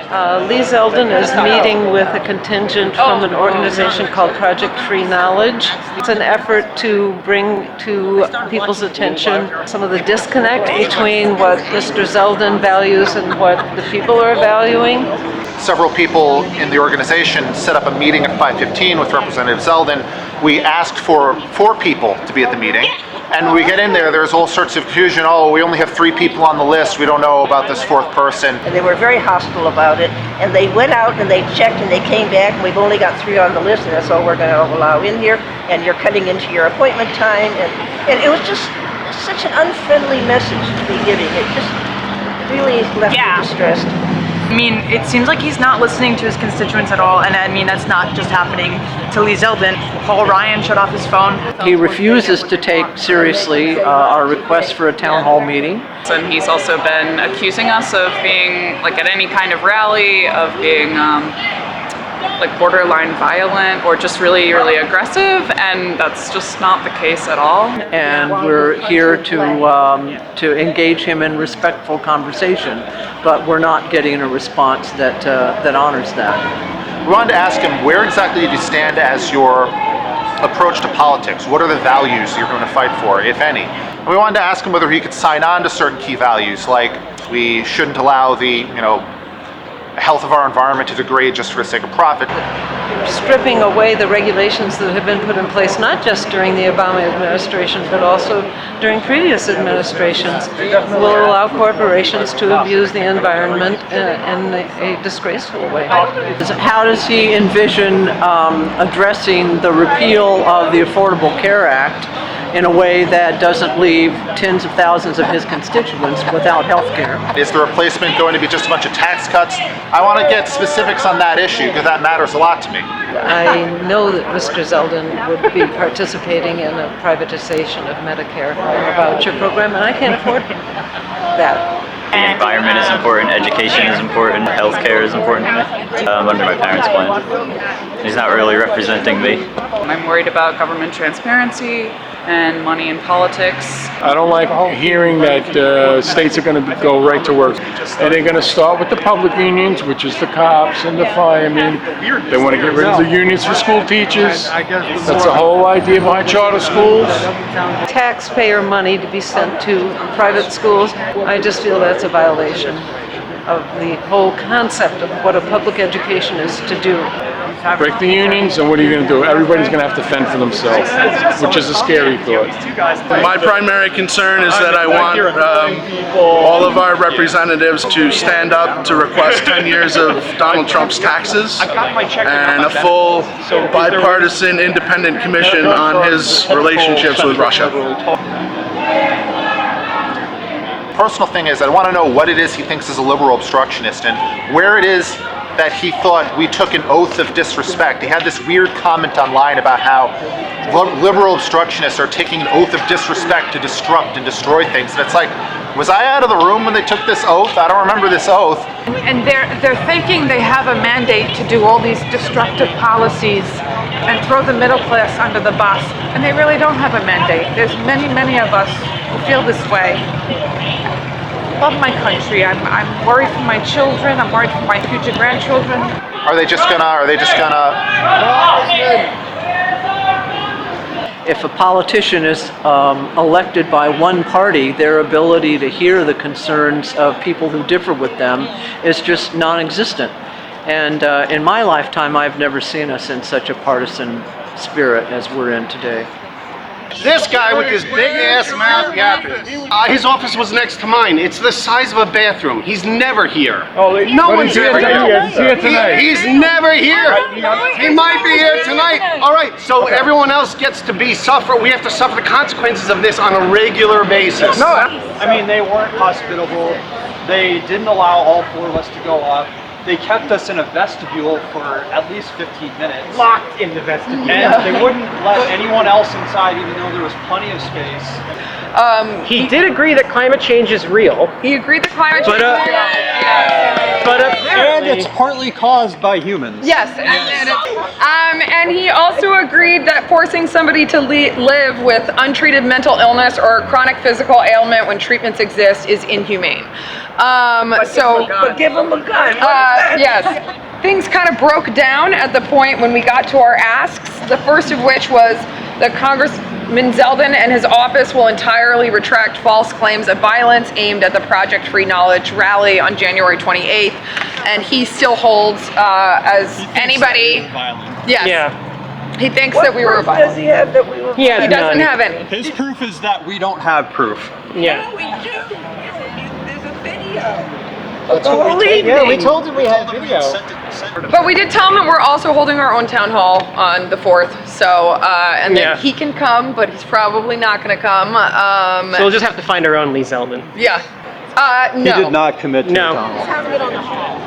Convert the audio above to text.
Lee Zeldin is meeting with a contingent from an organization called Project Free Knowledge. It's an effort to bring to people's attention some of the disconnect between what Mr. Zeldin values and what the people are valuing. Several people in the organization set up a meeting at 5:15 with Representative Zeldin. We asked for 4 people to be at the meeting. And when we get in there, there's all sorts of confusion. Oh, we only have 3 people on the list. We don't know about this 4th person. And they were very hostile about it. And they went out and they checked and they came back and we've only got 3 on the list and that's all we're going to allow in here. And you're cutting into your appointment time. And it was just such an unfriendly message to be giving. It just really left me distressed. I mean, it seems like he's not listening to his constituents at all, and I mean, that's not just happening to Lee Zeldin. Paul Ryan shut off his phone. He refuses to take seriously our request for a town hall meeting. And he's also been accusing us of being, like at any kind of rally, of being like borderline violent or just really, really aggressive, and that's just not the case at all. And we're here to engage him in respectful conversation, but we're not getting a response that honors that. We wanted to ask him, where exactly did you stand as your approach to politics? What are the values you're going to fight for, if any? And we wanted to ask him whether he could sign on to certain key values, like we shouldn't allow the, health of our environment to degrade just for the sake of profit. Stripping away the regulations that have been put in place, not just during the Obama administration, but also during previous administrations, will allow corporations to abuse the environment in a disgraceful way. How does he envision addressing the repeal of the Affordable Care Act in a way that doesn't leave tens of thousands of his constituents without health care? Is the replacement going to be just a bunch of tax cuts? I want to get specifics on that issue because that matters a lot to me. I know that Mr. Zeldin would be participating in a privatization of Medicare or a voucher program, and I can't afford that. The environment is important, education is important, healthcare is important to me. I'm under my parents' plan. He's not really representing me. I'm worried about government transparency and money in politics. I don't like hearing that states are going to go right to work. And they're going to start with the public unions, which is the cops and the firemen. They want to get rid of the unions for school teachers. That's the whole idea behind charter schools. Taxpayer money to be sent to private schools, I just feel that's a violation of the whole concept of what a public education is to do. Break the unions, and what are you going to do? Everybody's going to have to fend for themselves, which is a scary thought. My primary concern is that I want all of our representatives to stand up to request 10 years of Donald Trump's taxes and a full bipartisan independent commission on his relationships with Russia. Personal thing is, I want to know what it is he thinks is a liberal obstructionist and where it is that he thought we took an oath of disrespect. He had this weird comment online about how liberal obstructionists are taking an oath of disrespect to disrupt and destroy things. And it's like, was I out of the room when they took this oath? I don't remember this oath. And they're thinking they have a mandate to do all these destructive policies and throw the middle class under the bus. And they really don't have a mandate. There's many, many of us who feel this way. I love my country. I'm worried for my children. I'm worried for my future grandchildren. Are they just gonna? If a politician is elected by one party, their ability to hear the concerns of people who differ with them is just non-existent. And in my lifetime, I've never seen us in such a partisan spirit as we're in today. This guy with this big ass mouth yapping. His office was next to mine. It's the size of a bathroom. He's never here. No one's ever here. He's never here. He might be here tonight. All right, so everyone else gets to suffer. We have to suffer the consequences of this on a regular basis. No, I mean, they weren't hospitable. They didn't allow all 4 of us to go up. They kept us in a vestibule for at least 15 minutes. Locked in the vestibule. And they wouldn't let anyone else inside, even though there was plenty of space. He did agree that climate change is real. He agreed that climate change is real. But apparently, And it's partly caused by humans. Yes, and he also agreed that forcing somebody to live with untreated mental illness or chronic physical ailment when treatments exist is inhumane. But give them a gun. Yes. Things kind of broke down at the point when we got to our asks. The first of which was that Congressman Zeldin and his office will entirely retract false claims of violence aimed at the Project Free Knowledge rally on January 28th. And he still holds, as anybody. Yes. Yeah. He thinks that we were What proof does he have that we were? He has He doesn't none. have any. His proof is that we don't have proof. Yeah. We do. There's a video. Of the whole evening. Yeah, we told him we had video. But we did tell him that we're also holding our own town hall on the 4th, so, and Yeah. that he can come, but he's probably not gonna come. So we'll just have to find our own Lee Zeldin. Yeah. He No. did not commit to No. the town hall.